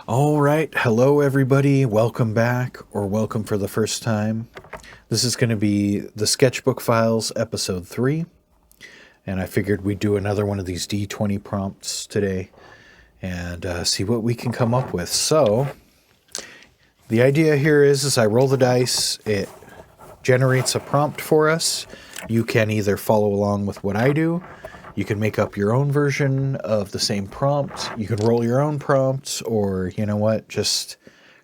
All right. Hello, everybody. Welcome back, or welcome for the first time. This is going to be the Sketchbook Files, Episode 3. And I figured we'd do another one of these D20 prompts today and see what we can come up with. So, the idea here is I roll the dice. It generates a prompt for us. You can either follow along with what I do. You can make up your own version of the same prompt. You can roll your own prompts, or you know what? Just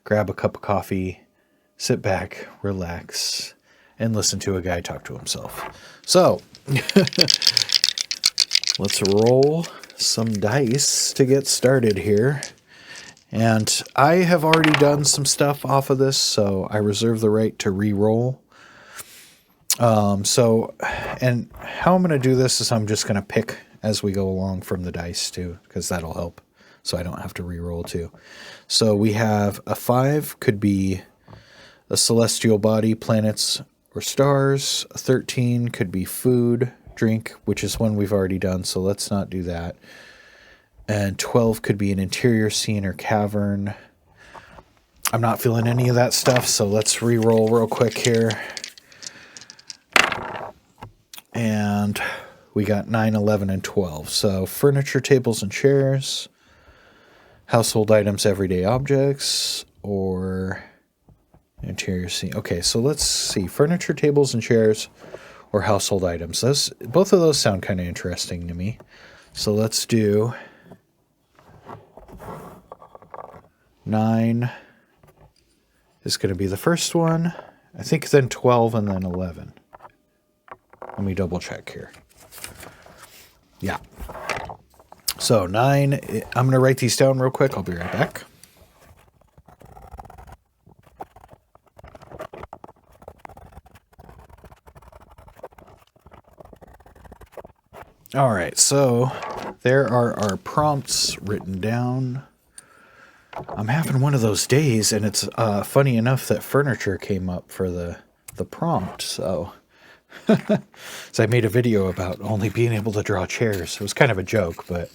grab a cup of coffee, sit back, relax, and listen to a guy talk to himself. So, let's roll some dice to get started here. And I have already done some stuff off of this, so I reserve the right to re-roll. And how I'm going to do this is I'm just going to pick as we go along from the dice too, because that'll help. So I don't have to re-roll too. So we have a 5 could be a celestial body, planets, or stars. A 13 could be food, drink, which is one we've already done, so let's not do that. And 12 could be an interior scene or cavern. I'm not feeling any of that stuff, so let's re-roll real quick here. And we got 9, 11, and 12. So furniture, tables, and chairs, household items, everyday objects, or interior scene. Okay, so let's see. Furniture, tables, and chairs, or household items. Both of those sound kind of interesting to me. So let's do 9 is going to be the first one. I think then 12 and then 11. Let me double check here. Yeah. So 9, I'm going to write these down real quick. I'll be right back. All right, so there are our prompts written down. I'm having one of those days, and it's funny enough that furniture came up for the prompt, so... So I made a video about only being able to draw chairs. It was kind of a joke, but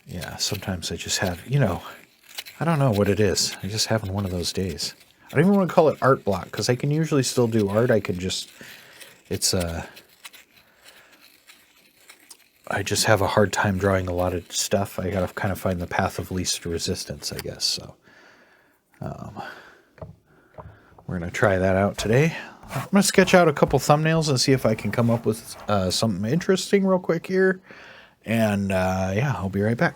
yeah, sometimes I just have, I don't know what it is. I'm just having one of those days. I don't even want to call it art block, because I can usually still do art. I just have a hard time drawing a lot of stuff. I gotta kind of find the path of least resistance, I guess. So we're going to try that out today. I'm going to sketch out a couple thumbnails and see if I can come up with something interesting real quick here. And yeah, I'll be right back.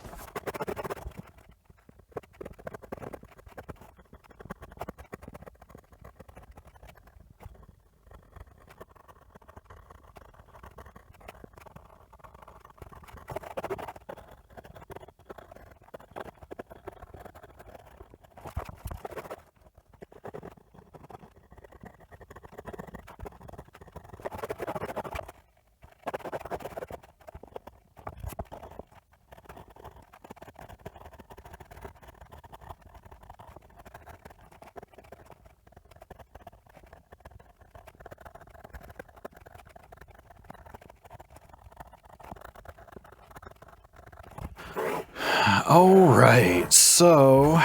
All right, so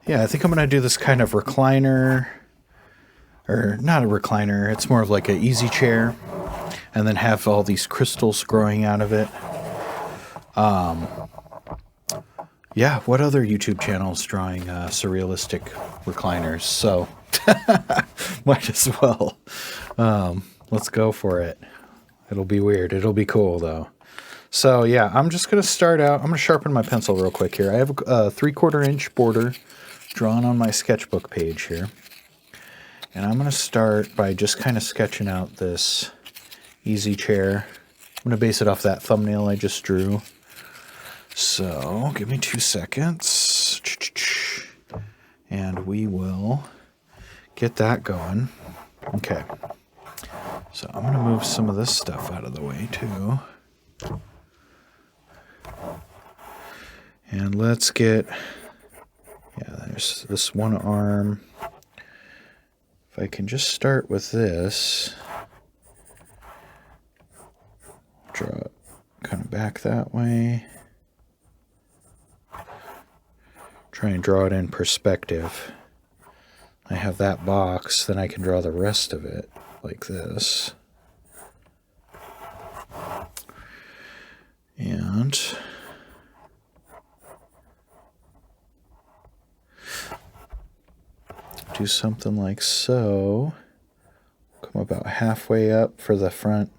yeah, I think I'm going to do this kind of recliner, or not a recliner, it's more of like an easy chair, and then have all these crystals growing out of it. Yeah, what other YouTube channels drawing surrealistic recliners? So might as well. Let's go for it. It'll be weird. It'll be cool though. So yeah, I'm just going to start out. I'm going to sharpen my pencil real quick here. I have a 3/4 inch border drawn on my sketchbook page here. And I'm going to start by just kind of sketching out this easy chair. I'm going to base it off that thumbnail I just drew. So give me 2 seconds. And we will get that going. Okay. So I'm going to move some of this stuff out of the way too. And let's get, yeah, there's this one arm. If I can just start with this, draw it kind of back that way. Try and draw it in perspective. I have that box, then I can draw the rest of it like this. And do something like so. Come about halfway up for the front.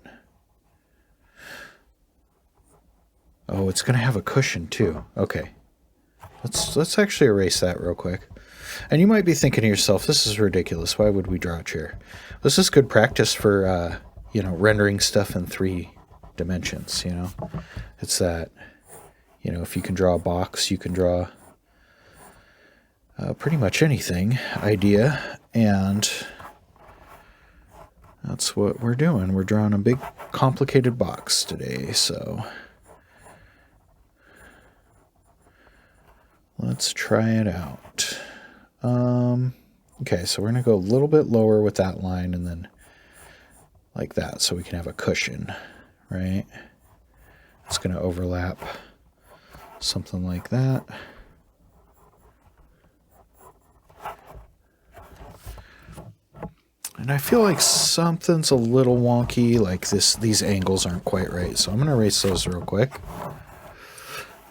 Oh, it's going to have a cushion too. Okay. Let's actually erase that real quick. And you might be thinking to yourself, this is ridiculous. Why would we draw a chair? This is good practice for, you know, rendering stuff in 3 dimensions, you know. It's that, you know, if you can draw a box, you can draw pretty much anything idea. And that's what we're doing. We're drawing a big, complicated box today, so let's try it out. Okay, so we're going to go a little bit lower with that line and then like that so we can have a cushion, right? It's going to overlap something like that. And I feel like something's a little wonky, like these angles aren't quite right. So I'm going to erase those real quick.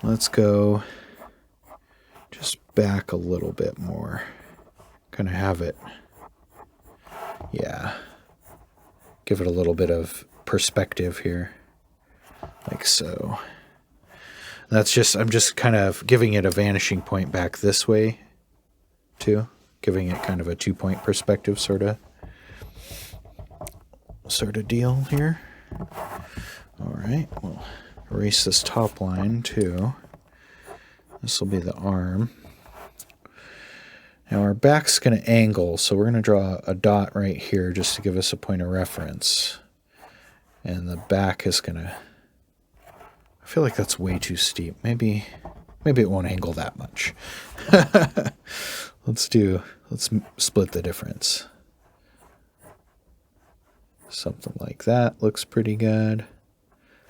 Let's go just back a little bit more. Kind of have it, yeah, give it a little bit of perspective here, like so. That's just, I'm just kind of giving it a vanishing point back this way, too. Giving it kind of a 2-point perspective sort of deal here. All right, we'll erase this top line, too. This will be the arm. Now our back's going to angle, so we're going to draw a dot right here just to give us a point of reference. And the back is going to... I feel like that's way too steep. Maybe it won't angle that much. Let's split the difference. Something like that looks pretty good.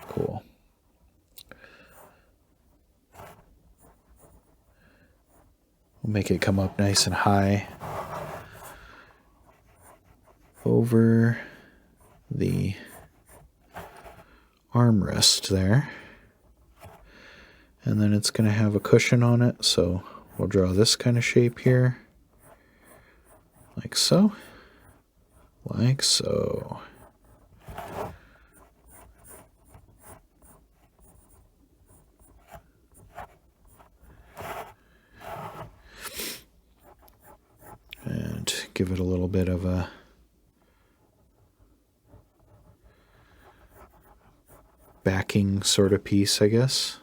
Cool. We'll make it come up nice and high over the armrest there. And then it's going to have a cushion on it, so we'll draw this kind of shape here. Like so. Like so. And give it a little bit of a backing sort of piece, I guess.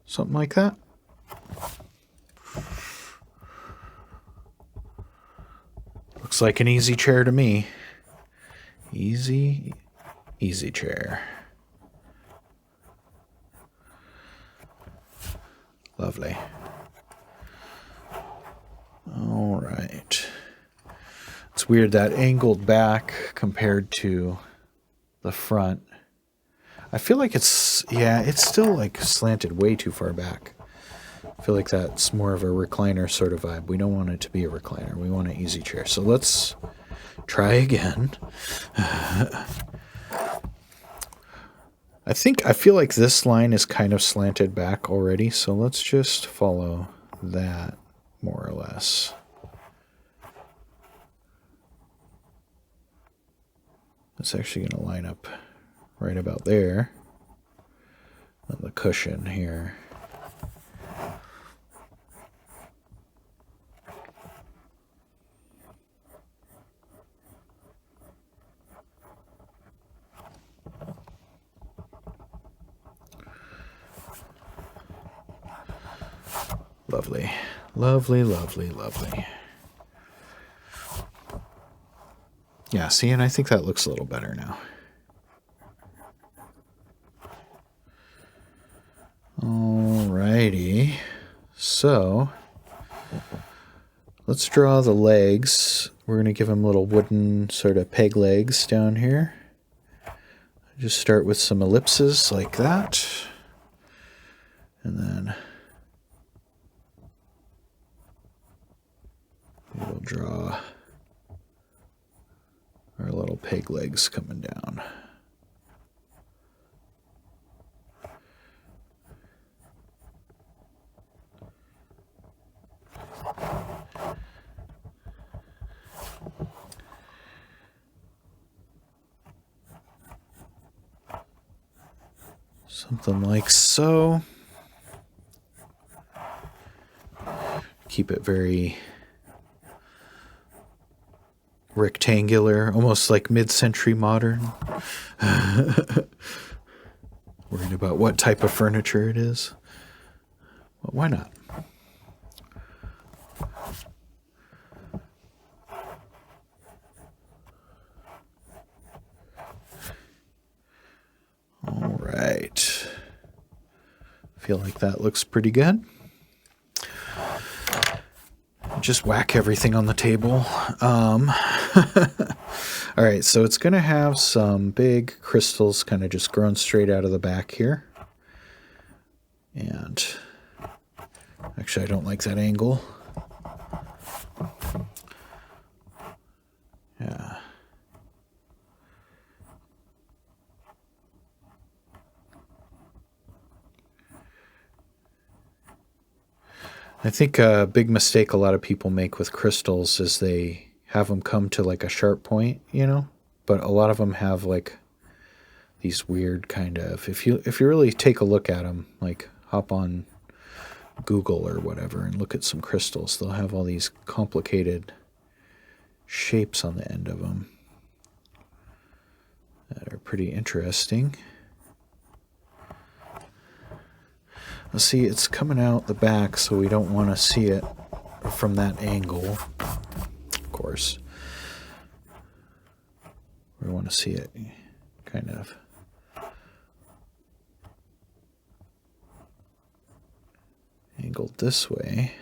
Something like that. Looks like an easy chair to me. Easy chair. Lovely. All right. It's weird that angled back compared to the front. I feel like it's still like slanted way too far back. I feel like that's more of a recliner sort of vibe. We don't want it to be a recliner. We want an easy chair. So let's try again. I feel like this line is kind of slanted back already. So let's just follow that more or less. It's actually going to line up right about there on the cushion here. Lovely, lovely, lovely, lovely. Yeah, see, and I think that looks a little better now. Alrighty, so let's draw the legs. We're going to give them little wooden sort of peg legs down here. Just start with some ellipses like that. And then draw our little peg legs coming down. Something like so. Keep it very rectangular, almost like mid-century modern. Worried about what type of furniture it is. Well, why not? All right. Feel like that looks pretty good. Just whack everything on the table. All right, so it's going to have some big crystals kind of just growing straight out of the back here. And actually, I don't like that angle. Yeah. I think a big mistake a lot of people make with crystals is they have them come to like a sharp point, you know? But a lot of them have like these weird kind of, if you really take a look at them, like hop on Google or whatever and look at some crystals, they'll have all these complicated shapes on the end of them that are pretty interesting. Let's see, it's coming out the back, so we don't want to see it from that angle, of course. We want to see it kind of angled this way.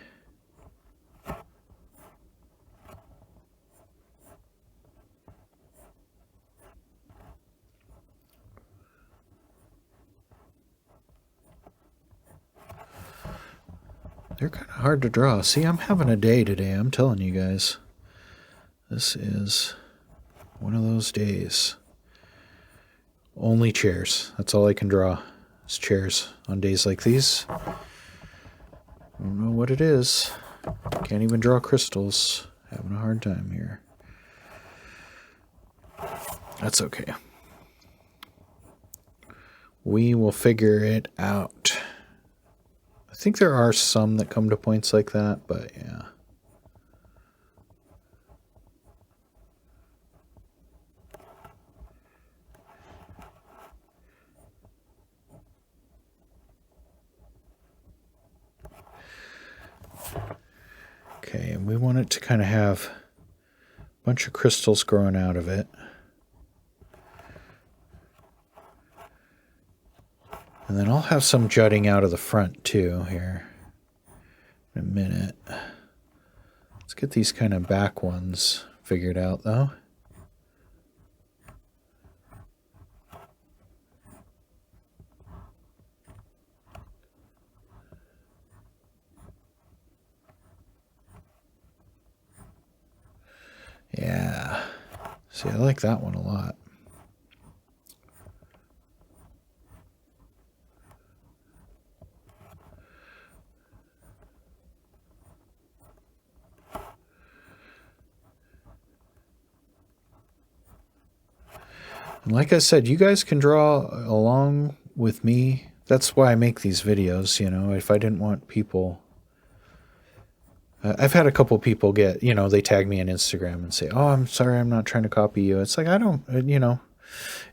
They're kind of hard to draw. See, I'm having a day today, I'm telling you guys. This is one of those days. Only chairs. That's all I can draw. Is chairs on days like these. I don't know what it is. Can't even draw crystals. Having a hard time here. That's okay. We will figure it out. I think there are some that come to points like that, but yeah. Okay, and we want it to kind of have a bunch of crystals growing out of it. And then I'll have some jutting out of the front too here in a minute. Let's get these kind of back ones figured out though. Yeah. See, I like that one a lot. And like I said, you guys can draw along with me. That's why I make these videos, you know. If I didn't want people... I've had a couple people get, you know, they tag me on Instagram and say, oh, I'm sorry, I'm not trying to copy you. It's like, I don't, you know,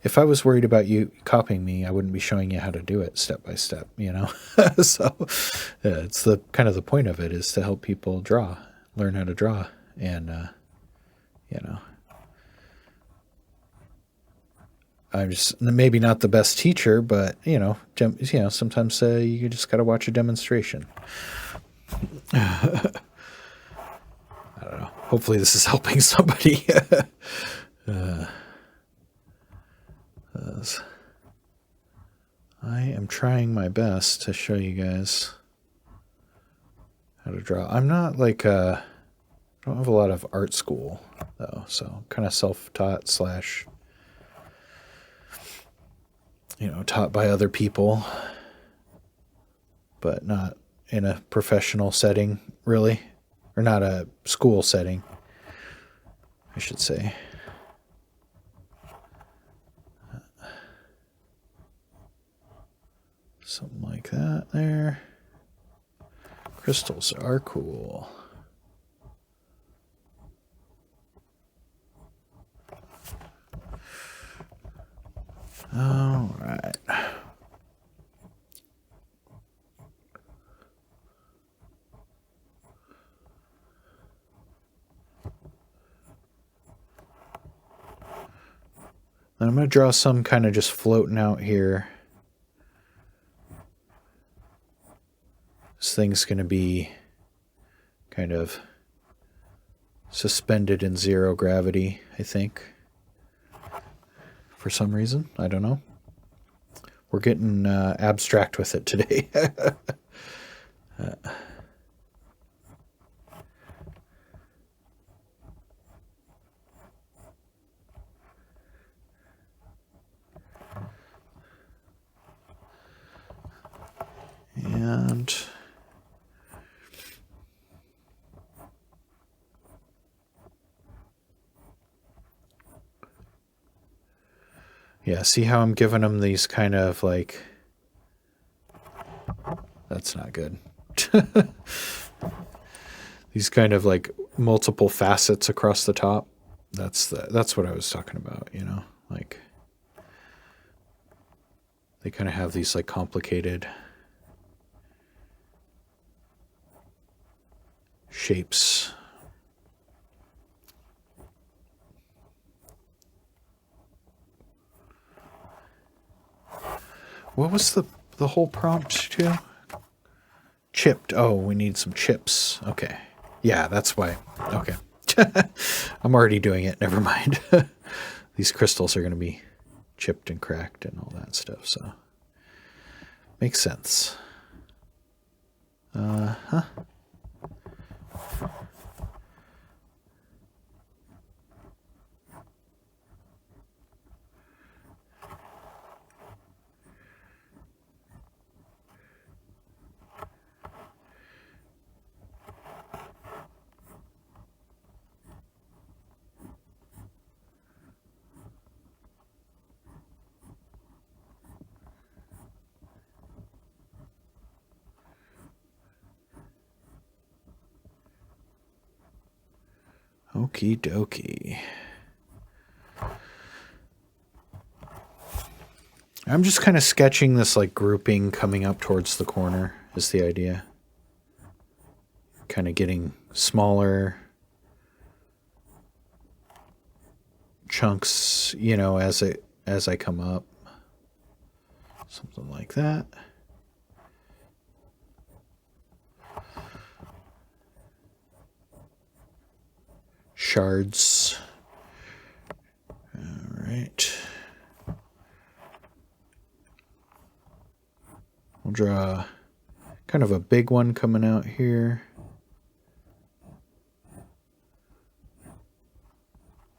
if I was worried about you copying me, I wouldn't be showing you how to do it step by step, you know. So it's the kind of the point of it is to help people draw, learn how to draw. And, you know, I'm just maybe not the best teacher, but, you know, sometimes you just got to watch a demonstration. I don't know. Hopefully this is helping somebody. I am trying my best to show you guys how to draw. I'm not like don't have a lot of art school, though, so kind of self-taught slash, you know, taught by other people, but not in a professional setting, really. Or not a school setting, I should say. Something like that there. Crystals are cool. All right. And I'm going to draw some kind of just floating out here. This thing's going to be kind of suspended in zero gravity, I think. For some reason. I don't know. We're getting abstract with it today. And yeah, see how I'm giving them these kind of like, that's not good. These kind of like multiple facets across the top. That's what I was talking about, you know, like they kind of have these like complicated shapes. What was the whole prompt to? Chipped. Oh, we need some chips. Okay. Yeah, that's why. Okay. I'm already doing it. Never mind. These crystals are going to be chipped and cracked and all that stuff, so makes sense. Uh-huh. Okie dokie. I'm just kind of sketching this like grouping coming up towards the corner is the idea. Kind of getting smaller chunks, you know, as I come up. Something like that. Shards. All right. We'll draw kind of a big one coming out here.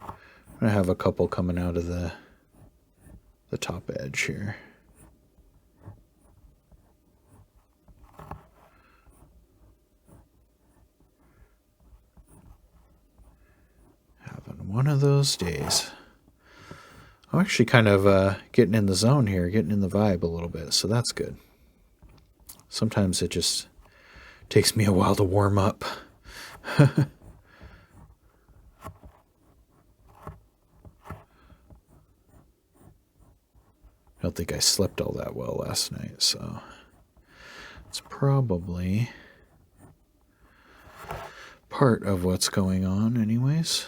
I'm going to have a couple coming out of the top edge here. Having one of those days. I'm actually kind of getting in the zone here, getting in the vibe a little bit, so that's good. Sometimes it just takes me a while to warm up. I don't think I slept all that well last night, so it's probably part of what's going on anyways.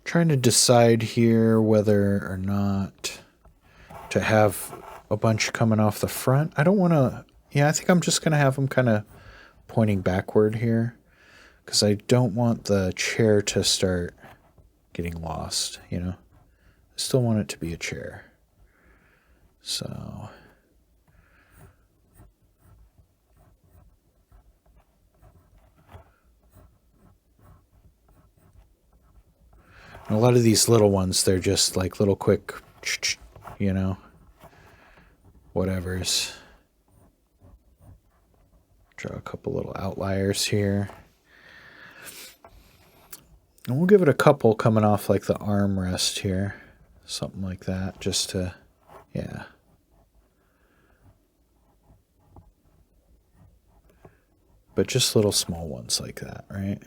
Trying to decide here whether or not to have a bunch coming off the front. I don't want to... Yeah, I think I'm just going to have them kind of pointing backward here, because I don't want the chair to start getting lost, you know? I still want it to be a chair. So... a lot of these little ones, they're just like little quick, you know, whatevers. Draw a couple little outliers here. And we'll give it a couple coming off like the armrest here. Something like that, just to, yeah. But just little small ones like that, right?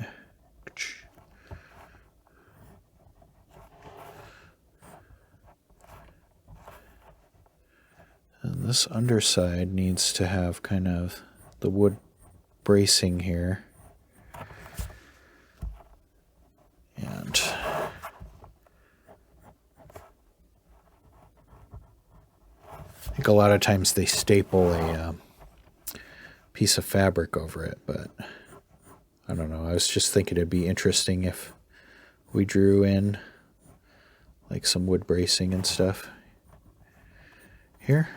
And this underside needs to have kind of the wood bracing here. And I think a lot of times they staple a piece of fabric over it, but I don't know. I was just thinking it'd be interesting if we drew in like some wood bracing and stuff here.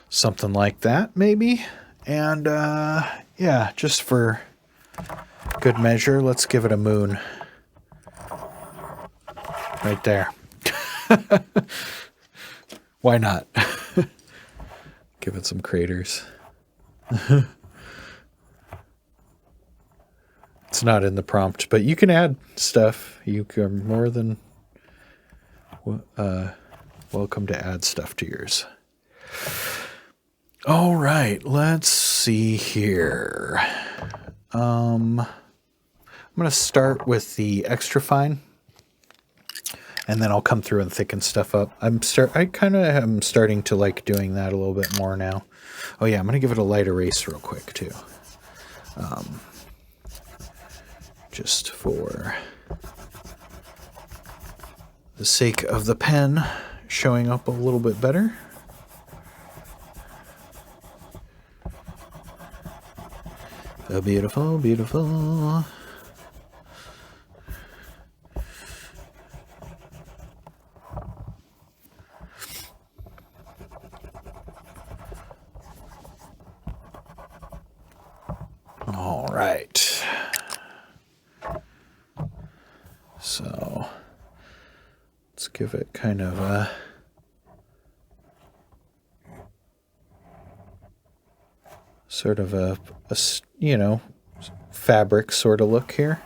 Something like that, maybe. And, yeah, just for good measure, let's give it a moon. Right there. Why not? Give it some craters. It's not in the prompt, but you can add stuff. You are more than welcome to add stuff to yours. All right, let's see here. I'm going to start with the extra fine, and then I'll come through and thicken stuff up. I kind of am starting to like doing that a little bit more now. Oh yeah, I'm going to give it a light erase real quick too. Just for the sake of the pen showing up a little bit better. Oh, beautiful, beautiful. All right. So let's give it kind of a sort of a you know, fabric sort of look here.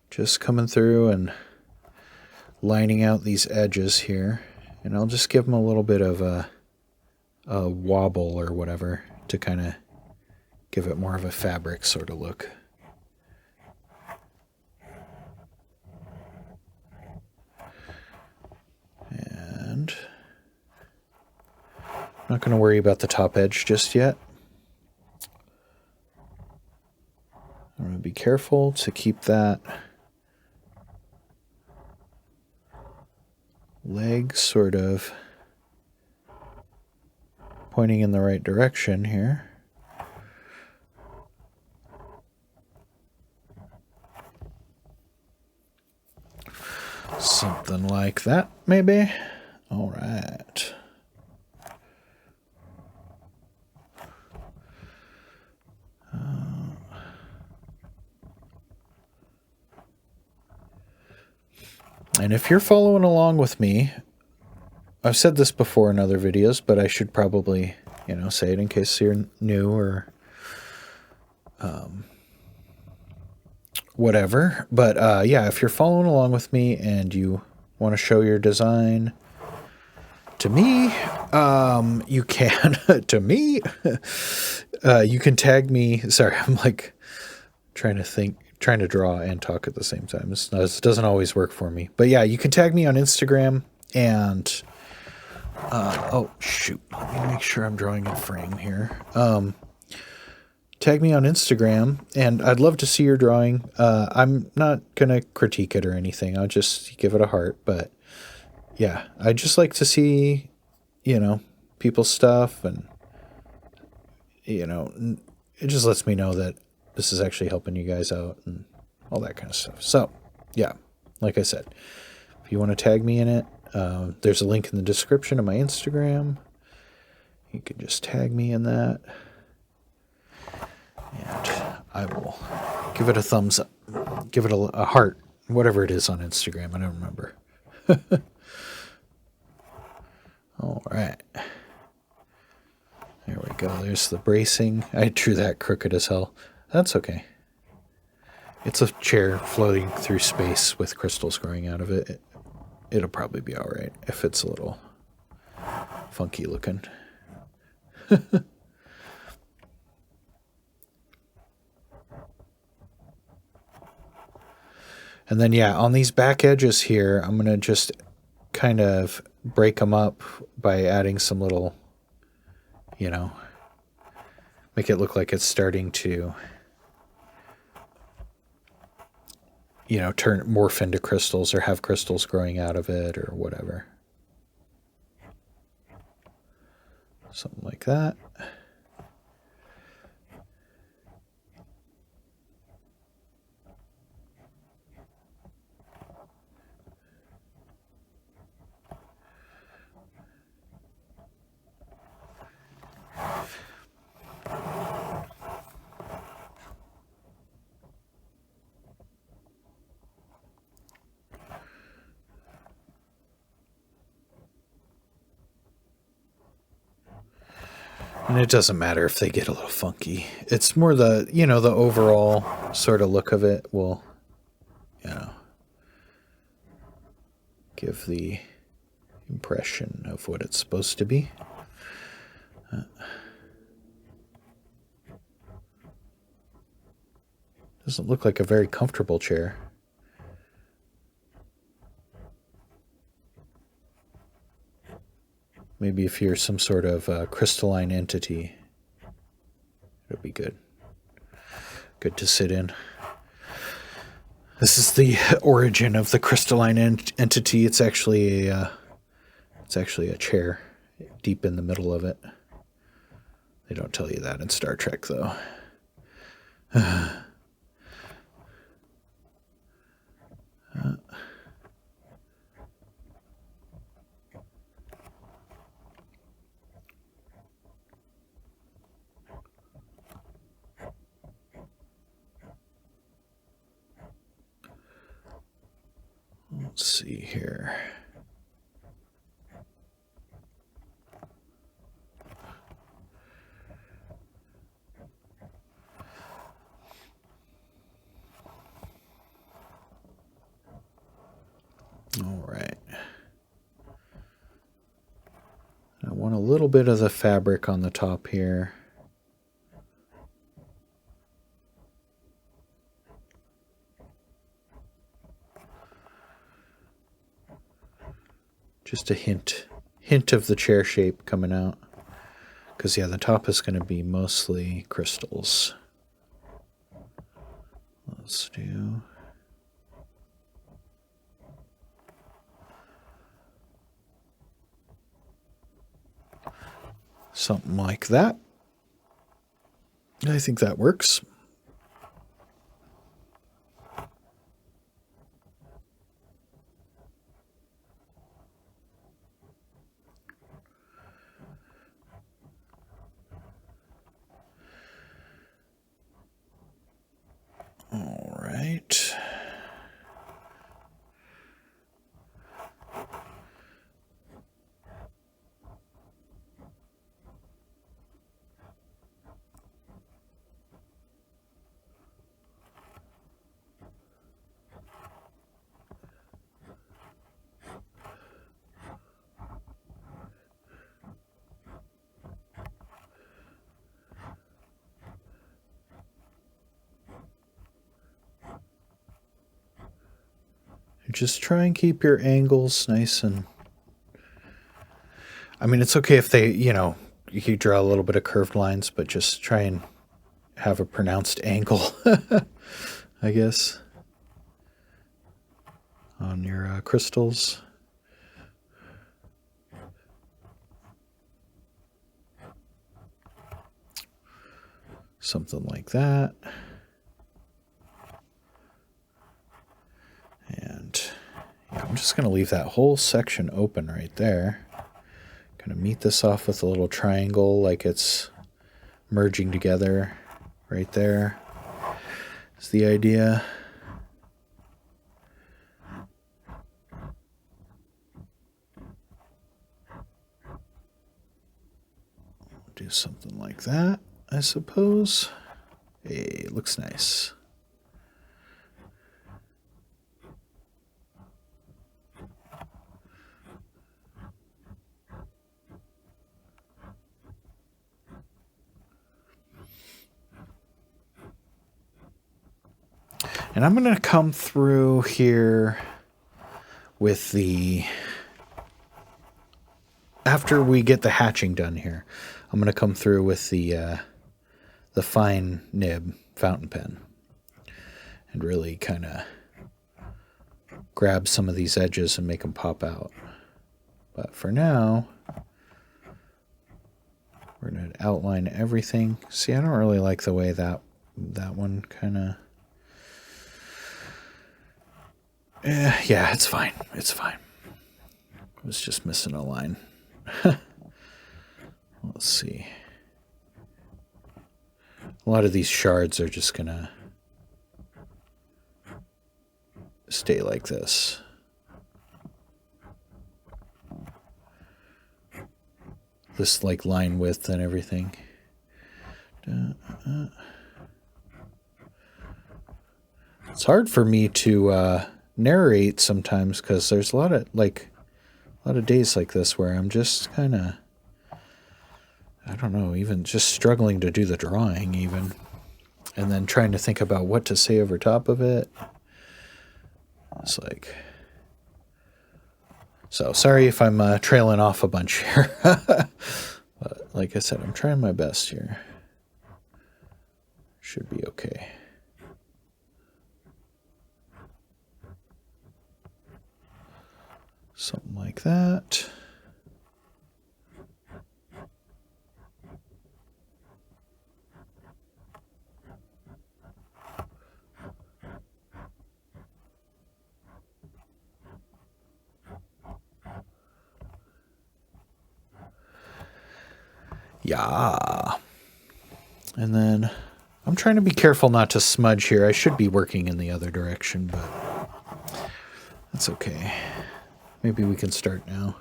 Just coming through and lining out these edges here, and I'll just give them a little bit of a wobble or whatever to kind of give it more of a fabric sort of look. And I'm not going to worry about the top edge just yet. I'm going to be careful to keep that leg sort of pointing in the right direction here. Something like that, maybe. All right. And if you're following along with me, I've said this before in other videos, but I should probably, you know, say it in case you're new or whatever. But yeah, if you're following along with me and you want to show your design to me, you can. To me, you can tag me. Sorry, I'm like trying to think, trying to draw and talk at the same time. It doesn't always work for me. But yeah, you can tag me on Instagram and oh shoot, let me make sure I'm drawing in frame here. Tag me on Instagram, and I'd love to see your drawing. I'm not gonna critique it or anything. I'll just give it a heart. But yeah, I just like to see, people's stuff, and it just lets me know that this is actually helping you guys out and all that kind of stuff. So yeah, like I said, if you want to tag me in it, there's a link in the description of my Instagram. You can just tag me in that. And I will give it a thumbs up, give it a heart, whatever it is on Instagram. I don't remember. All right. There we go. There's the bracing. I drew that crooked as hell. That's okay. It's a chair floating through space with crystals growing out of it. It'll probably be all right if it's a little funky looking. And then, yeah, on these back edges here, I'm going to just kind of break them up by adding some little, make it look like it's starting to, morph into crystals or have crystals growing out of it or whatever. Something like that. And it doesn't matter if they get a little funky. It's more the, the overall sort of look of it will, give the impression of what it's supposed to be. Doesn't look like a very comfortable chair. Maybe if you're some sort of crystalline entity, it'll be good. Good to sit in. This is the origin of the crystalline entity. It's actually a chair deep in the middle of it. They don't tell you that in Star Trek, though. Let's see here. All right. I want a little bit of the fabric on the top here. Just a hint of the chair shape coming out. Because, yeah, the top is going to be mostly crystals. Let's do... something like that. I think that works. All right. Just try and keep your angles nice and... I mean, it's okay if they, you know, you draw a little bit of curved lines, but just try and have a pronounced angle, I guess, on your crystals. Something like that. And yeah, I'm just going to leave that whole section open right there. Going to meet this off with a little triangle like it's merging together right there. Is the idea. Do something like that, I suppose. Hey, it looks nice. And I'm going to come through here with the... After we get the hatching done here, I'm going to come through with the fine nib fountain pen and really kind of grab some of these edges and make them pop out. But for now, we're going to outline everything. See, I don't really like the way that one kind of... yeah, it's fine. It's fine. I was just missing a line. Let's see. A lot of these shards are just going to stay like this. This like line width and everything. It's hard for me to narrate sometimes because there's a lot of days like this where I'm just kind of, I don't know, even just struggling to do the drawing even, and then trying to think about what to say over top of it. It's like, so sorry if I'm trailing off a bunch here. But like I said, I'm trying my best here. Should be okay. Something like that. Yeah. And then I'm trying to be careful not to smudge here. I should be working in the other direction, but that's okay. Maybe we can start now.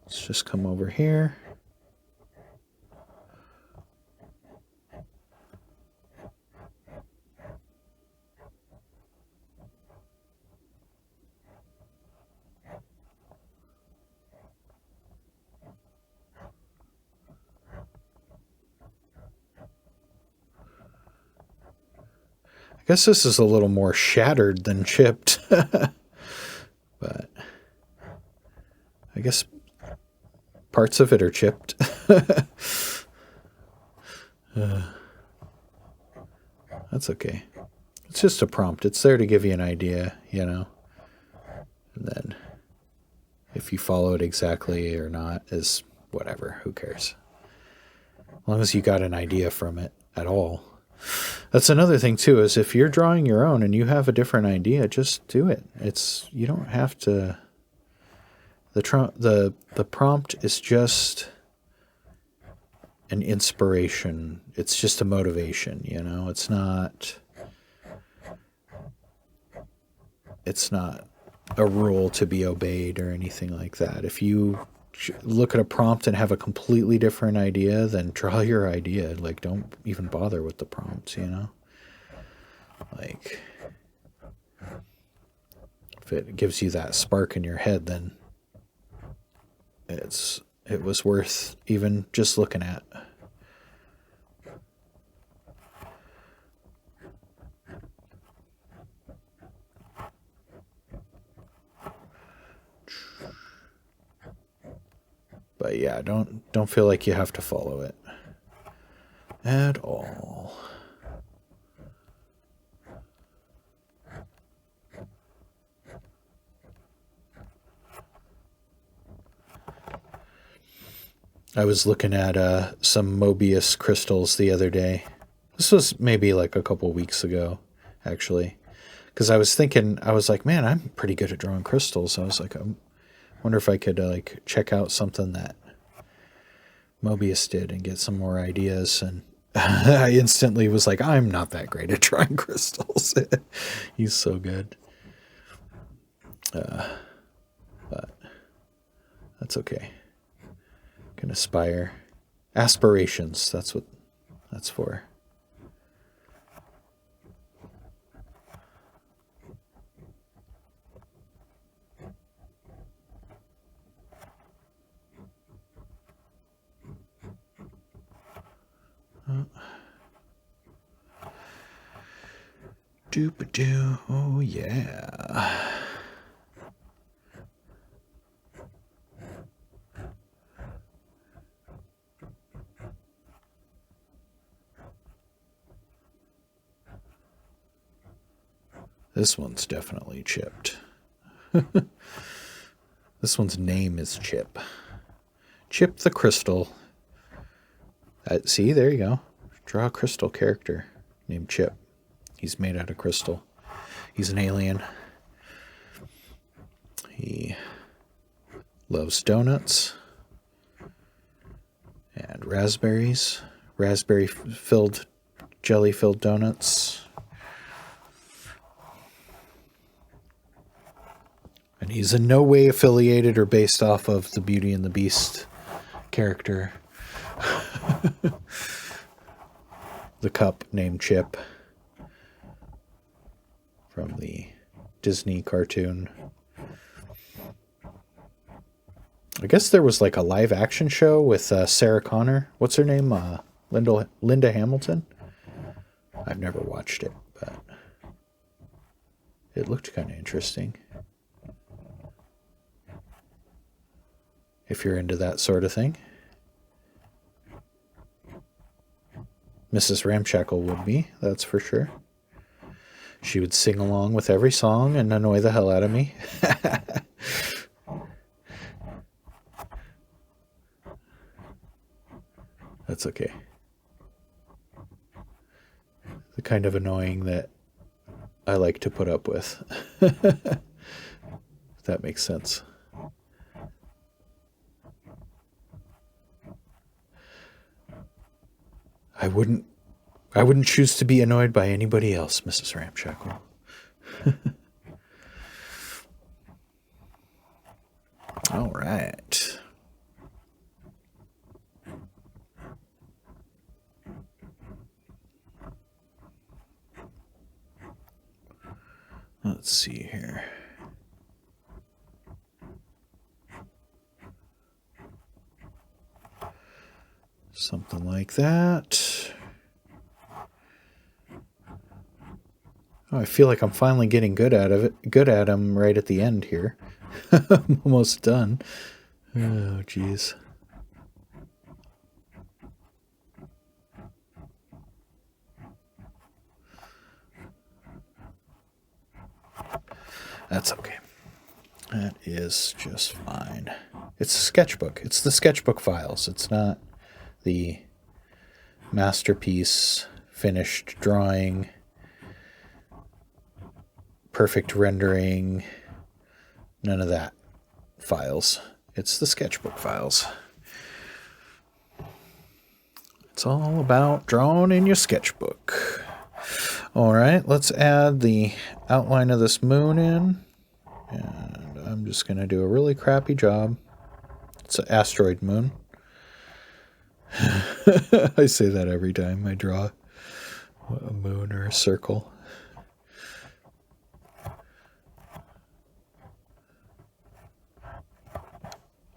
Let's just come over here. I guess this is a little more shattered than chipped. But I guess parts of it are chipped. That's okay. It's just a prompt. It's there to give you an idea, you know. And then if you follow it exactly or not is whatever. Who cares? As long as you got an idea from it at all. That's another thing too, is if you're drawing your own and you have a different idea, just do it. You don't have to... The prompt is just an inspiration. It's just a motivation, you know. It's not a rule to be obeyed or anything like that. If you look at a prompt and have a completely different idea, then draw your idea. Like, don't even bother with the prompts, you know. Like, if it gives you that spark in your head, then it was worth even just looking at. yeah, don't feel like you have to follow it at all. I was looking at some Mobius crystals the other day. This was maybe like a couple weeks ago, actually. Because I was thinking, I was like, man, I'm pretty good at drawing crystals. I was like, I wonder if I could like check out something that Mobius did and get some more ideas. And I instantly was like, I'm not that great at drawing crystals. He's so good. But that's okay. Can aspire. Aspirations, that's what that's for. Doop-a-doo, oh yeah. This one's definitely chipped. This one's name is Chip. Chip the Crystal. See, there you go. Draw a crystal character named Chip. He's made out of crystal. He's an alien. He loves donuts and raspberries. Raspberry-filled, jelly-filled donuts. And he's in no way affiliated or based off of the Beauty and the Beast character. The cup named Chip from the Disney cartoon. I guess there was like a live action show with Sarah Connor. What's her name? Linda Hamilton? I've never watched it, but it looked kind of interesting. If you're into that sort of thing. Mrs. Ramshackle would be, that's for sure. She would sing along with every song and annoy the hell out of me. That's okay. The kind of annoying that I like to put up with. If that makes sense. I wouldn't choose to be annoyed by anybody else, Mrs. Ramshackle. All right. Let's see here. Something like that. Oh, I feel like I'm finally getting good at them right at the end here. I'm almost done. Oh, geez. That's okay. That is just fine. It's a sketchbook. It's the sketchbook files. It's not the masterpiece, finished drawing, perfect rendering, none of that files. It's the sketchbook files. It's all about drawing in your sketchbook. All right, let's add the outline of this moon in. And I'm just going to do a really crappy job. It's an asteroid moon. I say that every time I draw a moon or a circle.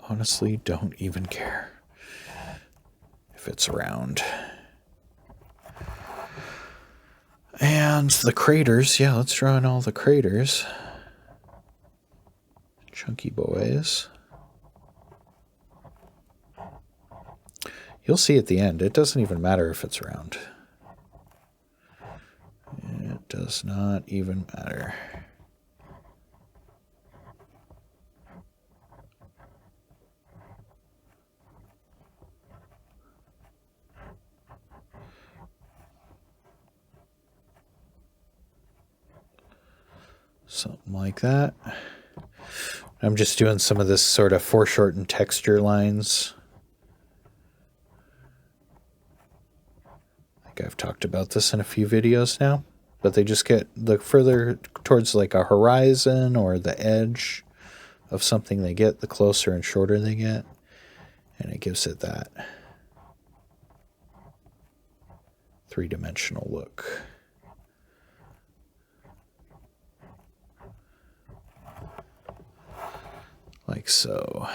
Honestly, don't even care if it's round. And the craters, yeah, let's draw in all the craters. Chunky boys. You'll see at the end, it doesn't even matter if it's round. It does not even matter. Something like that. I'm just doing some of this sort of foreshortened texture lines. I think I've talked about this in a few videos now, but they just get the further towards like a horizon or the edge of something they get, the closer and shorter they get, and it gives it that three-dimensional look. Like so.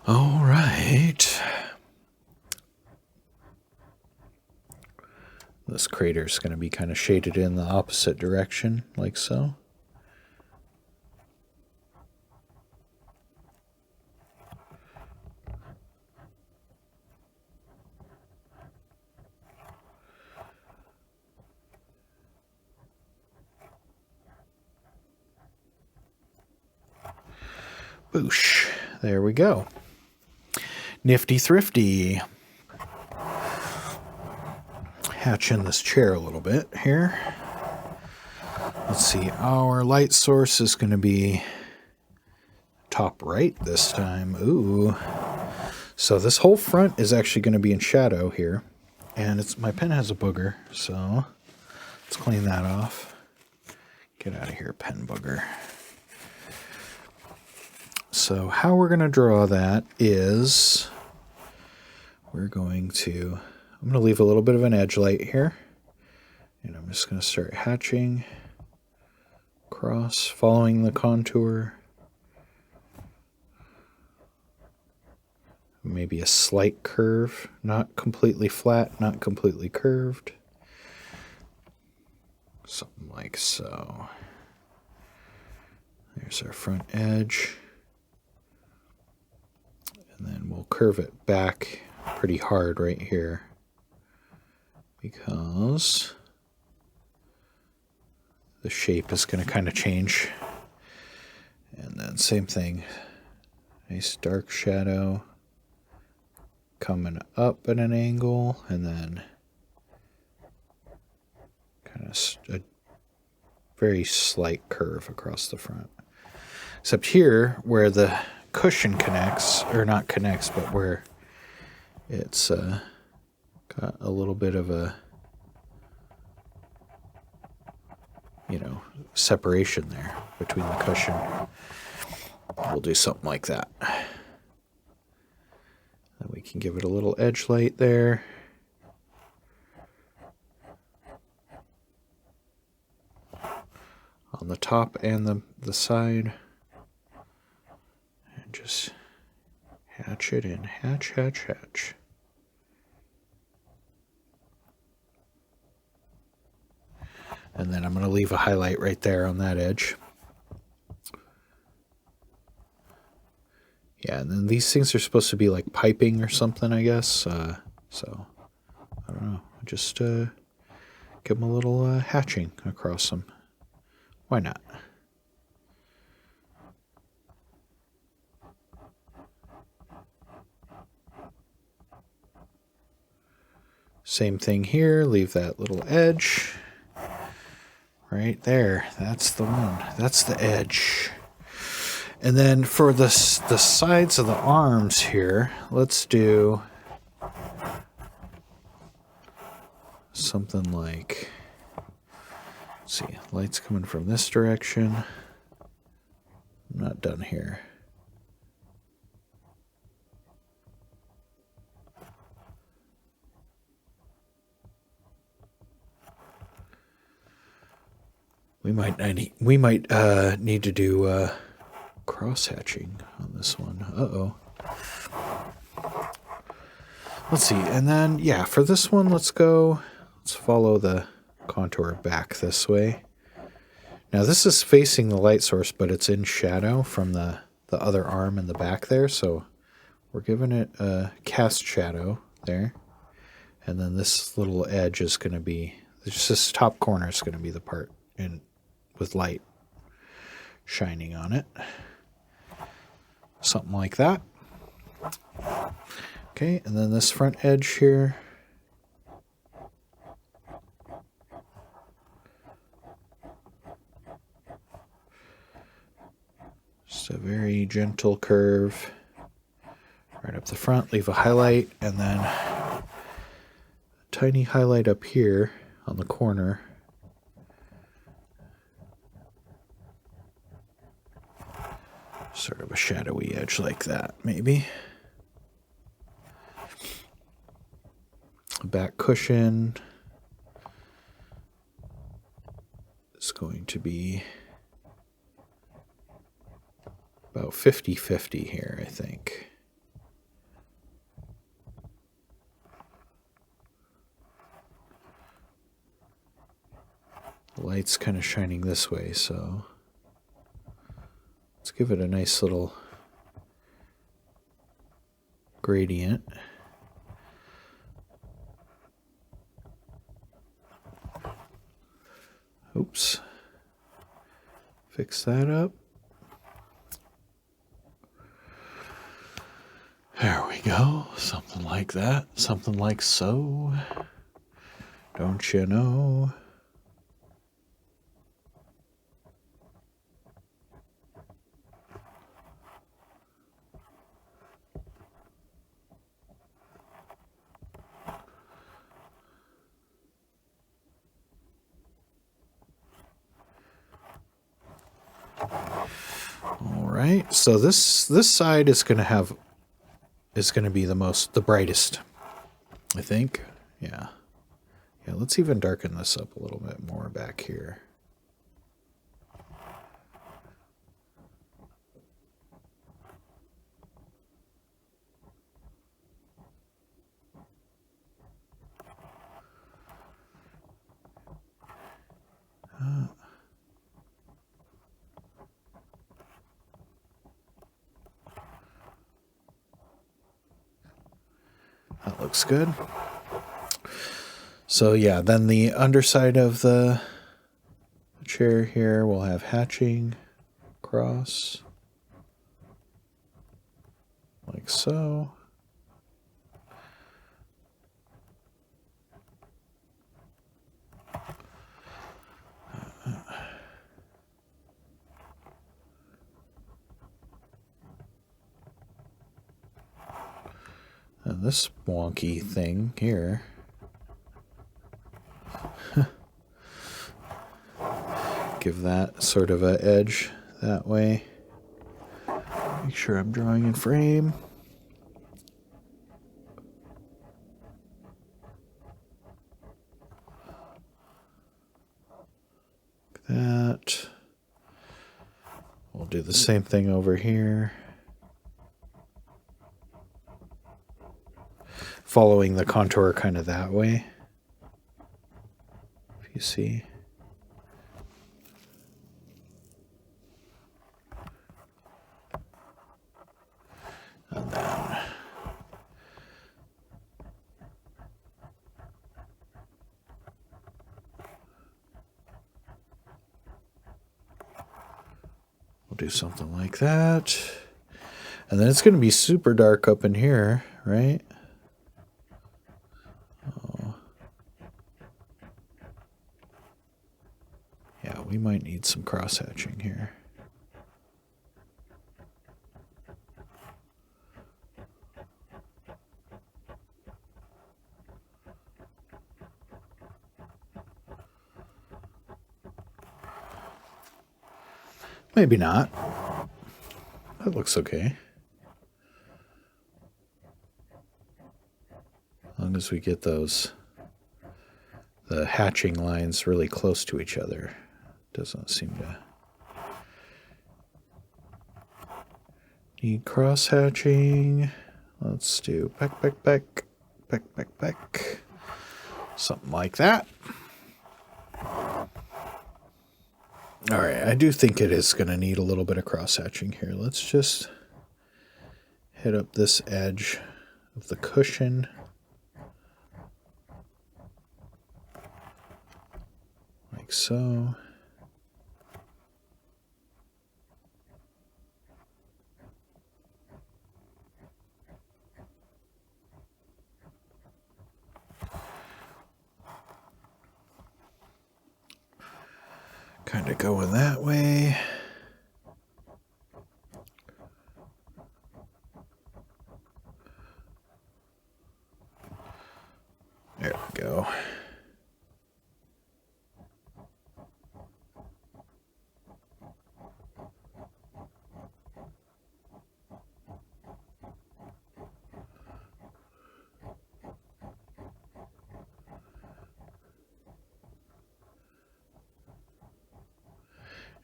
All right. This crater is going to be kind of shaded in the opposite direction, like so. Boosh. There we go. Nifty thrifty. Hatch in this chair a little bit here. Let's see, our light source is going to be top right this time. Ooh. So this whole front is actually going to be in shadow here. And it's my pen has a booger, so let's clean that off. Get out of here, pen booger. So how we're going to draw that is I'm going to leave a little bit of an edge light here. And I'm just going to start hatching across, following the contour. Maybe a slight curve, not completely flat, not completely curved. Something like so. There's our front edge. And then we'll curve it back pretty hard right here, because the shape is going to kind of change. And then same thing, nice dark shadow coming up at an angle, and then kind of a very slight curve across the front. Except here, where the cushion connects, or not connects, but where it's got a little bit of a, separation there between the cushion. We'll do something like that. Then we can give it a little edge light there. On the top and the side. And just hatch it in. Hatch, hatch, hatch. And then I'm going to leave a highlight right there on that edge. Yeah, and then these things are supposed to be like piping or something, I guess. So, I don't know. Just give them a little hatching across them. Why not? Same thing here. Leave that little edge. Right there. That's the one. That's the edge. And then for the sides of the arms here, let's do something like, let's see, light's coming from this direction. I'm not done here. We might need to do cross hatching on this one. Uh-oh. Let's see, and then yeah, for this one, let's follow the contour back this way. Now this is facing the light source, but it's in shadow from the other arm in the back there, so we're giving it a cast shadow there. And then this little edge is going to be, just this top corner is going to be the part with light shining on it. Something like that. Okay, and then this front edge here. Just a very gentle curve right up the front. Leave a highlight, and then a tiny highlight up here on the corner. Sort of a shadowy edge like that, maybe. The back cushion is going to be about 50-50 here, I think. The light's kind of shining this way, so let's give it a nice little gradient. Oops. Fix that up. There we go. Something like that. Something like so. Don't you know? All right. So this side is going to be the brightest, I think. Yeah. Yeah, let's even darken this up a little bit more back here. That looks good. So yeah, then the underside of the chair here will have hatching across, like so. And this wonky thing here. Give that sort of an edge that way. Make sure I'm drawing in frame. Like that. We'll do the same thing over here. Following the contour kind of that way. If you see. And then we'll do something like that. And then it's going to be super dark up in here, right? Oh. Yeah, we might need some cross-hatching here. Maybe not. That looks okay. As long as we get the hatching lines really close to each other. Doesn't seem to need cross-hatching. Let's do peck, peck, peck, peck, peck, peck. Something like that. All right, I do think it is going to need a little bit of cross-hatching here. Let's just hit up this edge of the cushion. Like so. Kind of going that way. There we go.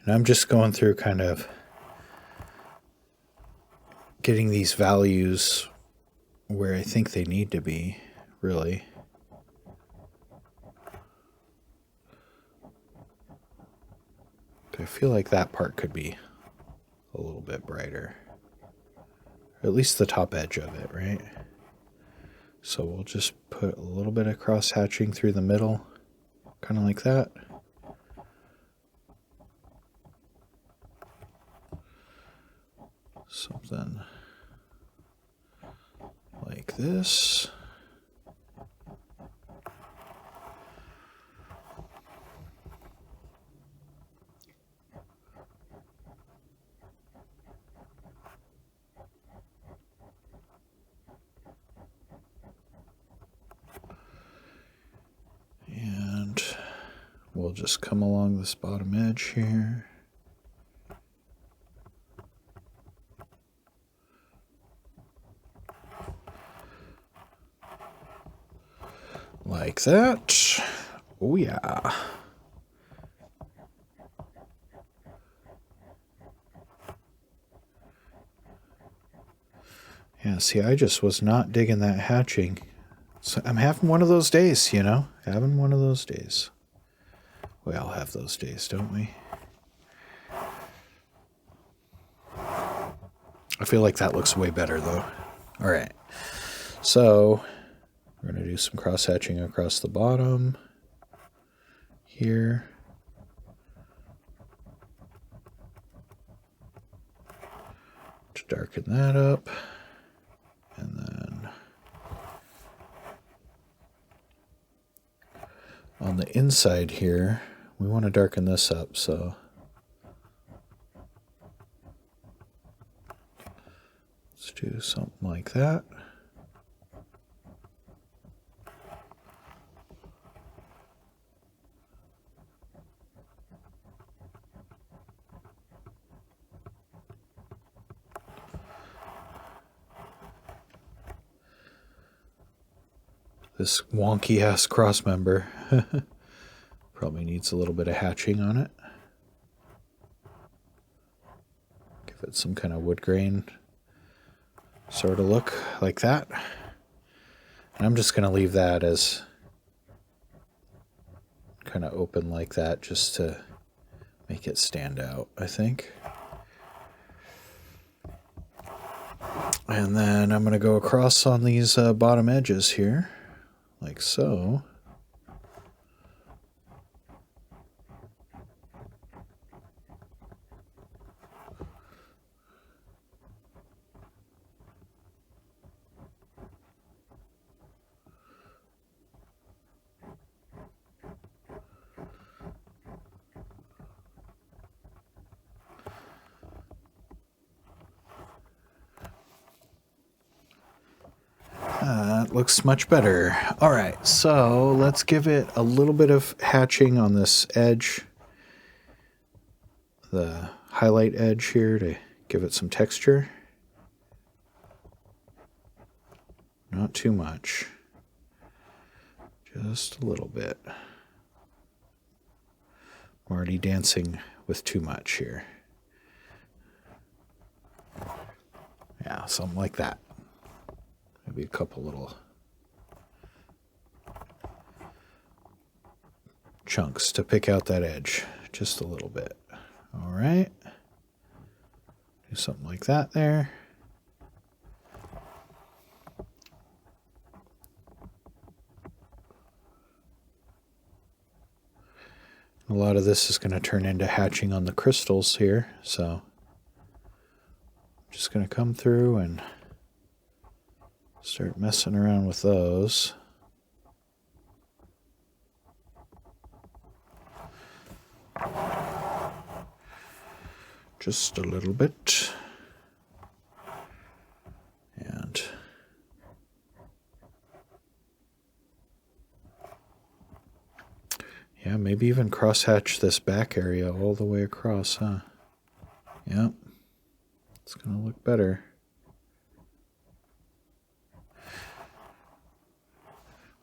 And I'm just going through kind of getting these values where I think they need to be, really. I feel like that part could be a little bit brighter. Or at least the top edge of it, right? So we'll just put a little bit of cross-hatching through the middle, kind of like that. Something like this. And we'll just come along this bottom edge here. Like that. Oh yeah. Yeah, see, I just was not digging that hatching. So I'm having one of those days, you know? Having one of those days. We all have those days, don't we? I feel like that looks way better, though. All right. So we're going to do some cross-hatching across the bottom here. To darken that up. And then on the inside here, we want to darken this up, so let's do something like that. This wonky ass cross member probably needs a little bit of hatching on it. Give it some kind of wood grain sort of look like that. And I'm just going to leave that as kind of open like that just to make it stand out, I think. And then I'm going to go across on these bottom edges here, like so. That looks much better. All right, so let's give it a little bit of hatching on this edge, the highlight edge here, to give it some texture. Not too much, just a little bit. More already dancing with too much here. Yeah, something like that. Maybe a couple little chunks to pick out that edge just a little bit. All right. Do something like that there. A lot of this is going to turn into hatching on the crystals here, so I'm just going to come through and start messing around with those. Just a little bit. And yeah, maybe even cross-hatch this back area all the way across, huh? Yep. It's going to look better.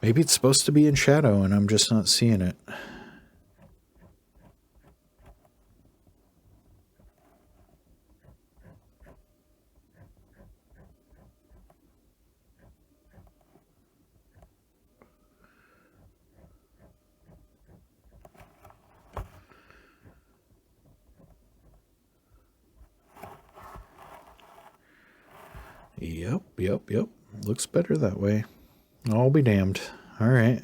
Maybe it's supposed to be in shadow and I'm just not seeing it. Yep. Looks better that way. I'll be damned. All right.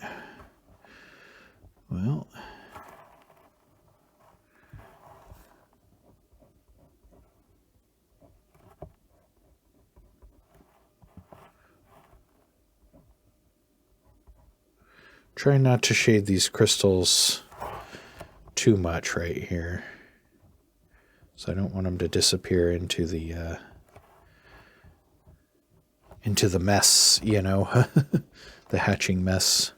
Well. Try not to shade these crystals too much right here. So I don't want them to disappear into the mess, you know, the hatching mess.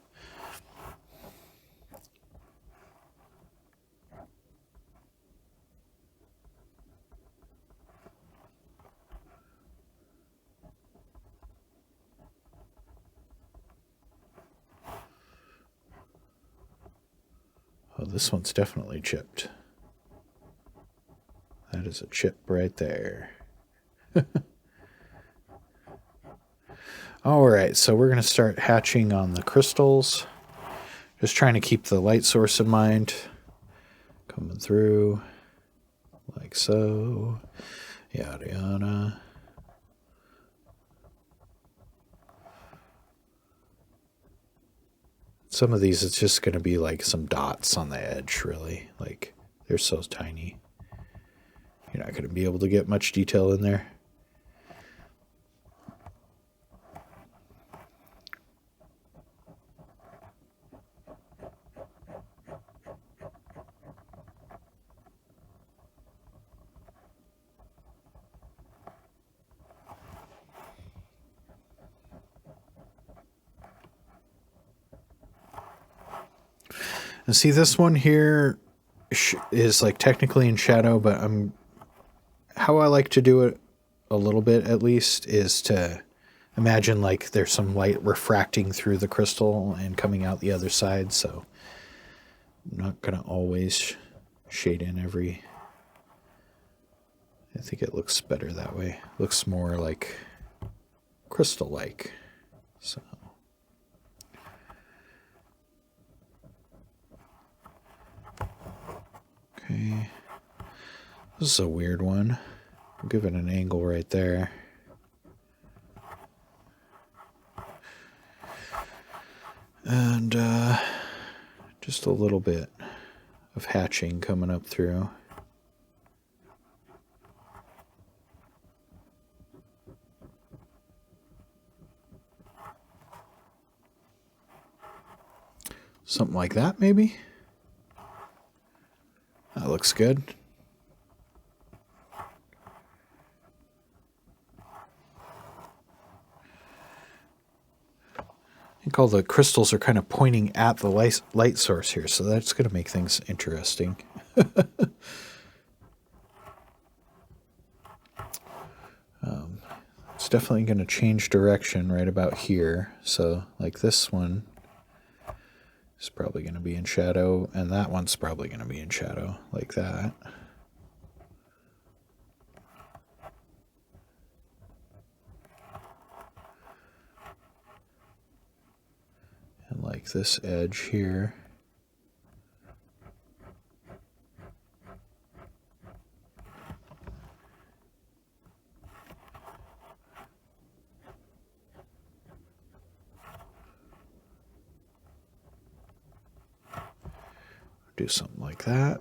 Oh, this one's definitely chipped. That is a chip right there. All right, so we're going to start hatching on the crystals. Just trying to keep the light source in mind. Coming through like so. Yada yada. Some of these, it's just going to be like some dots on the edge, really. Like, they're so tiny. You're not going to be able to get much detail in there. And see, this one here is like technically in shadow, but how I like to do it a little bit at least is to imagine like there's some light refracting through the crystal and coming out the other side. So I'm not going to always shade in every. I think it looks better that way. Looks more like crystal-like. So. Okay, this is a weird one. I'll give it an angle right there. And just a little bit of hatching coming up through. Something like that, maybe? That looks good. I think all the crystals are kind of pointing at the light source here, so that's going to make things interesting. It's definitely going to change direction right about here. So like this one is probably going to be in shadow, and that one's probably going to be in shadow, like that. And like this edge here. Do something like that.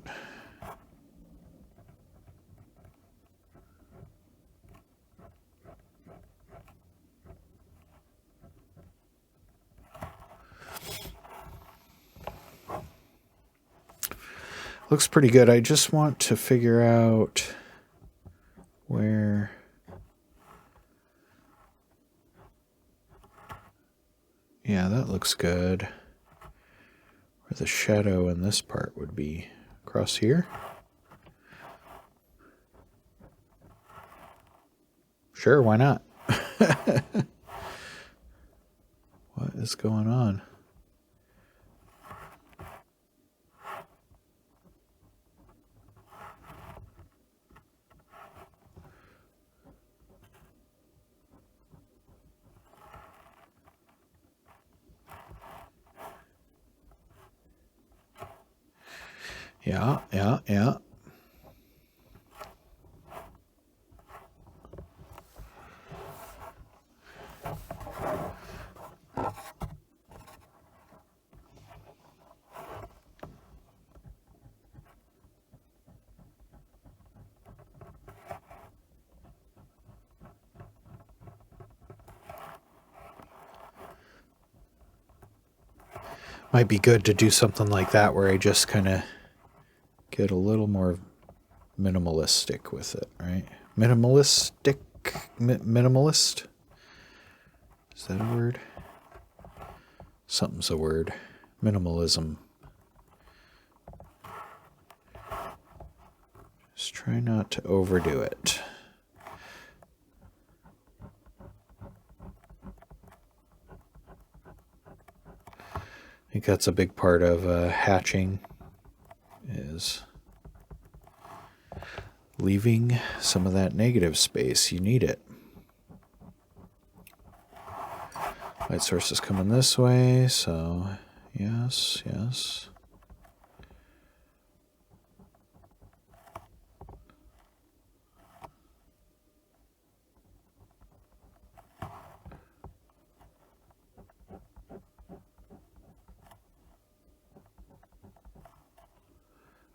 Looks pretty good. I just want to figure out where... Yeah, that looks good. Where the shadow in this part would be. Across here? Sure, why not? What is going on? Yeah. Might be good to do something like that where I just kind of get a little more minimalistic with it, right? Minimalist? Is that a word? Something's a word. Minimalism. Just try not to overdo it. I think that's a big part of hatching, is leaving some of that negative space. You need it. Light source is coming this way, so yes.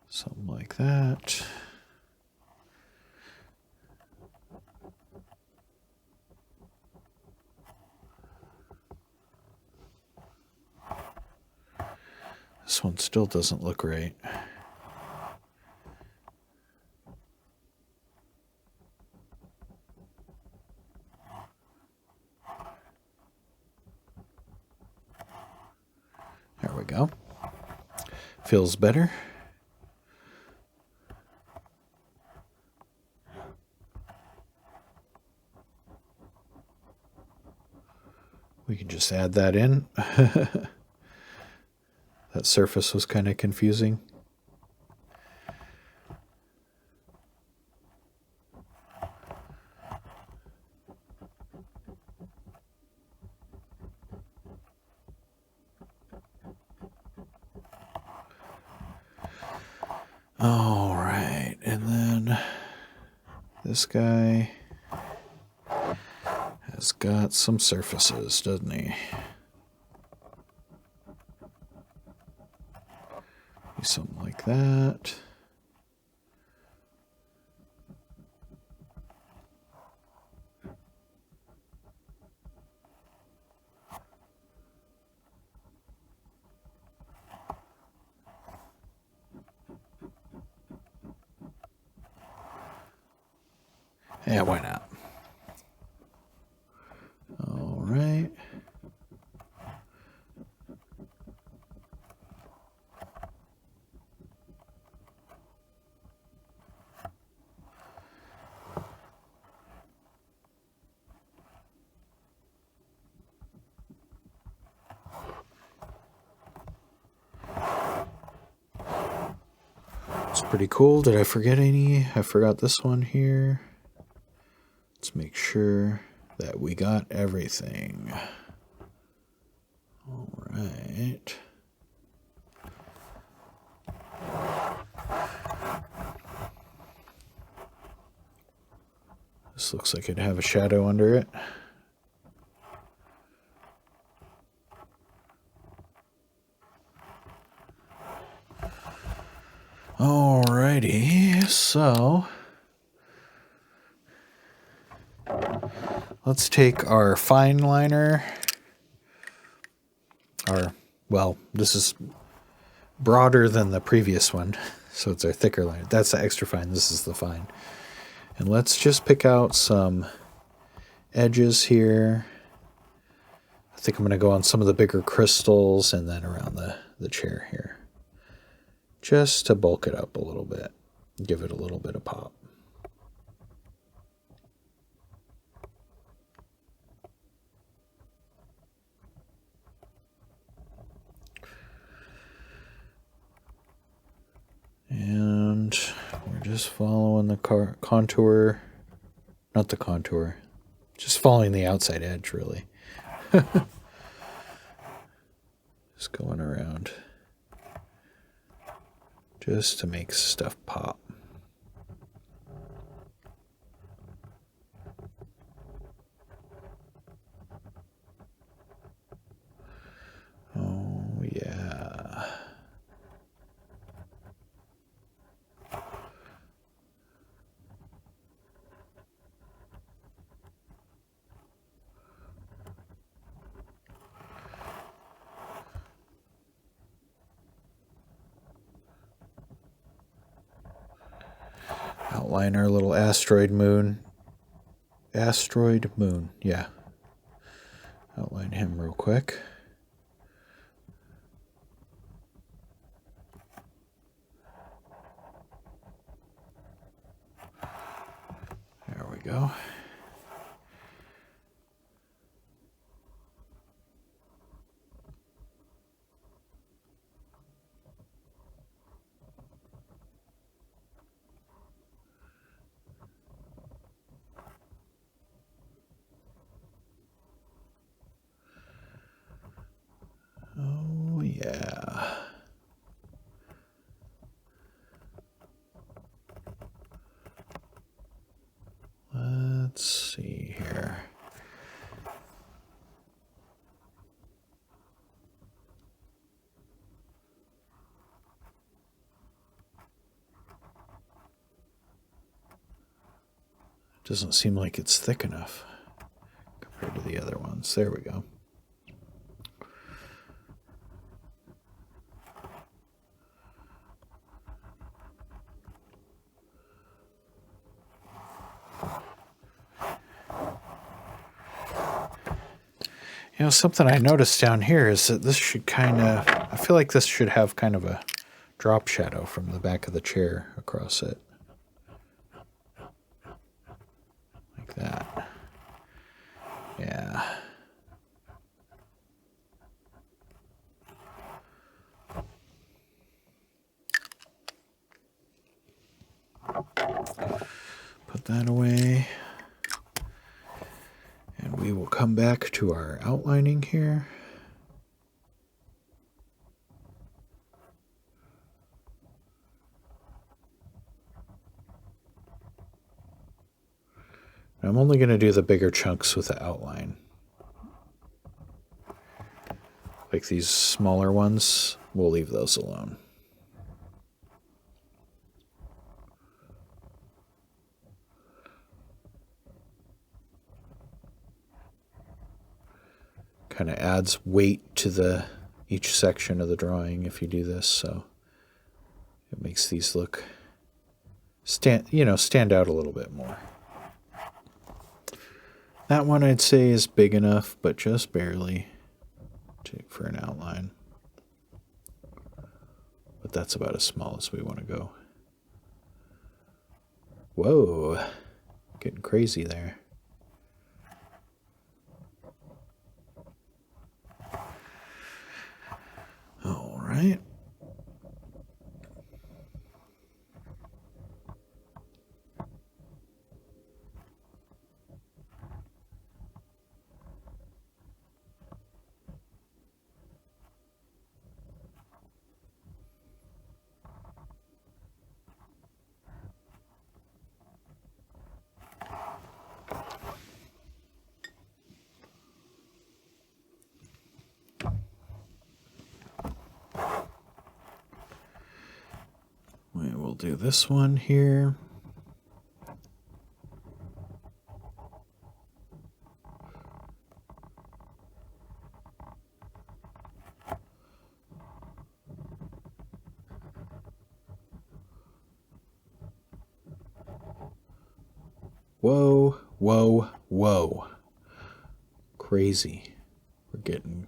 Something like that. This one still doesn't look right. There we go. Feels better. We can just add that in. That surface was kind of confusing. All right, and then this guy has got some surfaces, doesn't he? Something like that. Yeah, why not? All right. pretty cool. Did I forget any? I forgot this one here. Let's make sure that we got everything. All right. This looks like it'd have a shadow under it. Alrighty, so let's take our fine liner. Well, this is broader than the previous one, so it's our thicker liner. That's the extra fine, this is the fine. And let's just pick out some edges here. I think I'm going to go on some of the bigger crystals and then around the chair here. Just to bulk it up a little bit. Give it a little bit of pop. And we're just following the contour, not the contour, just following the outside edge, really. Just going around, just to make stuff pop. Oh, yeah. Outline our little asteroid moon. Asteroid moon, yeah. Outline him real quick. There we go. Oh, yeah. Let's see here. Doesn't seem like it's thick enough compared to the other ones. There we go. You know, something I noticed down here is that this should I feel like this should have kind of a drop shadow from the back of the chair across it. Like that. Yeah. Put that away. And we will come back to our outlining here. I'm only going to do the bigger chunks with the outline. Like these smaller ones, we'll leave those alone. Kind of adds weight to each section of the drawing if you do this, so it makes these look stand out a little bit more. That one I'd say is big enough, but just barely for an outline. But that's about as small as we want to go. Whoa, getting crazy there. All right. do this one here. Whoa, whoa, whoa. Crazy. We're getting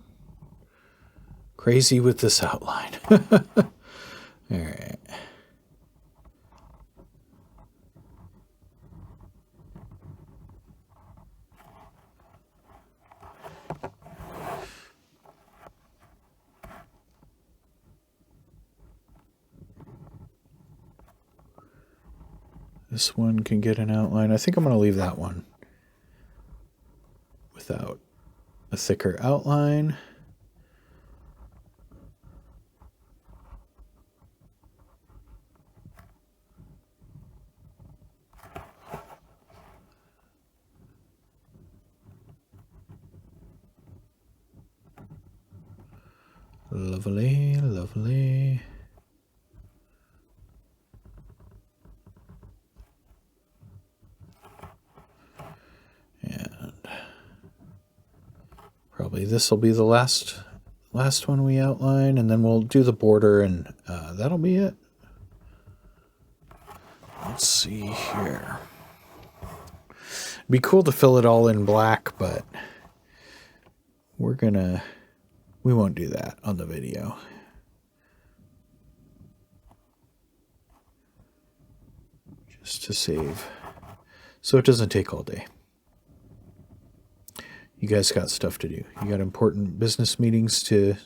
crazy with this outline. All right. This one can get an outline. I think I'm going to leave that one without a thicker outline. Lovely, lovely. And probably this will be the last one we outline, and then we'll do the border, and that'll be it. Let's see here. It'd be cool to fill it all in black, but we won't do that on the video. Just to save, so it doesn't take all day. You guys got stuff to do. You got important business meetings to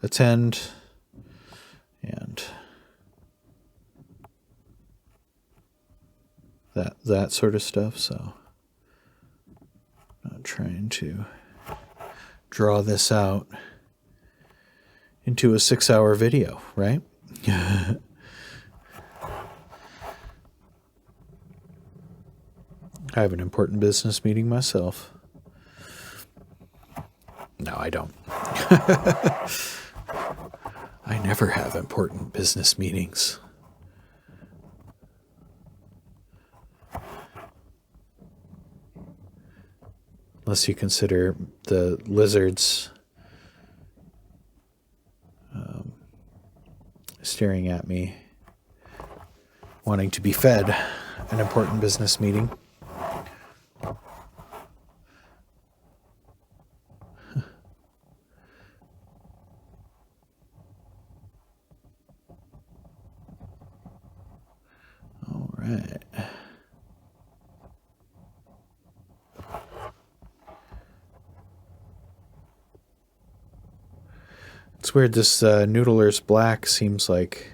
attend, and that sort of stuff. So I'm not trying to draw this out into a 6-hour video, right? I have an important business meeting myself. No, I don't. I never have important business meetings. Unless you consider the lizards staring at me, wanting to be fed, an important business meeting. All right. It's weird, this Noodler's black seems like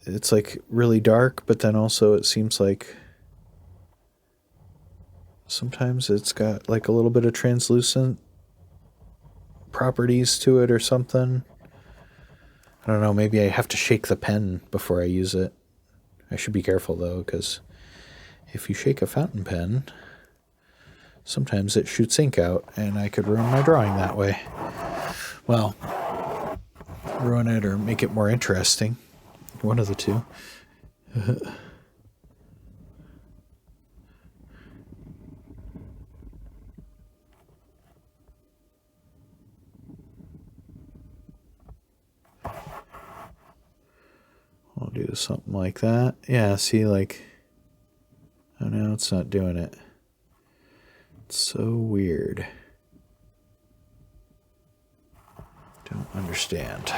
it's like really dark, but then also it seems like sometimes it's got like a little bit of translucent properties to it or something. I don't know, maybe I have to shake the pen before I use it. I should be careful though, because if you shake a fountain pen, sometimes it shoots ink out, and I could ruin my drawing that way. Well, ruin it or make it more interesting. One of the two. I'll do something like that. Yeah, see, like, oh no, it's not doing it. It's so weird. Don't understand.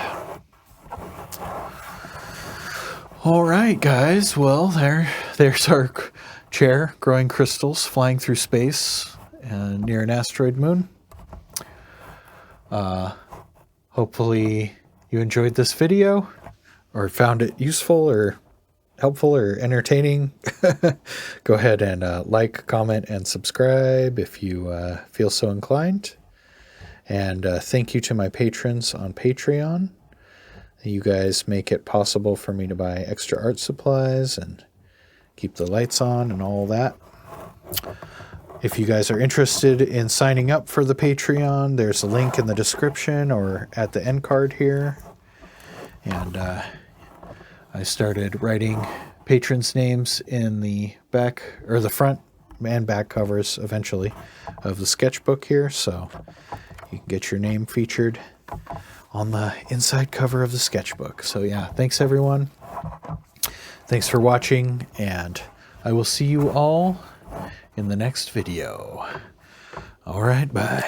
All right, guys. Well, there's our chair growing crystals flying through space near an asteroid moon. Hopefully you enjoyed this video or found it useful or helpful or entertaining. Go ahead and like, comment, and subscribe if you feel so inclined. And thank you to my patrons on Patreon. You guys make it possible for me to buy extra art supplies and keep the lights on and all that. If you guys are interested in signing up for the Patreon, there's a link in the description or at the end card here. And I started writing patrons' names in the back, or the front and back covers eventually of the sketchbook here, so you can get your name featured on the inside cover of the sketchbook. So yeah, thanks everyone. Thanks for watching, and I will see you all in the next video. All right, bye.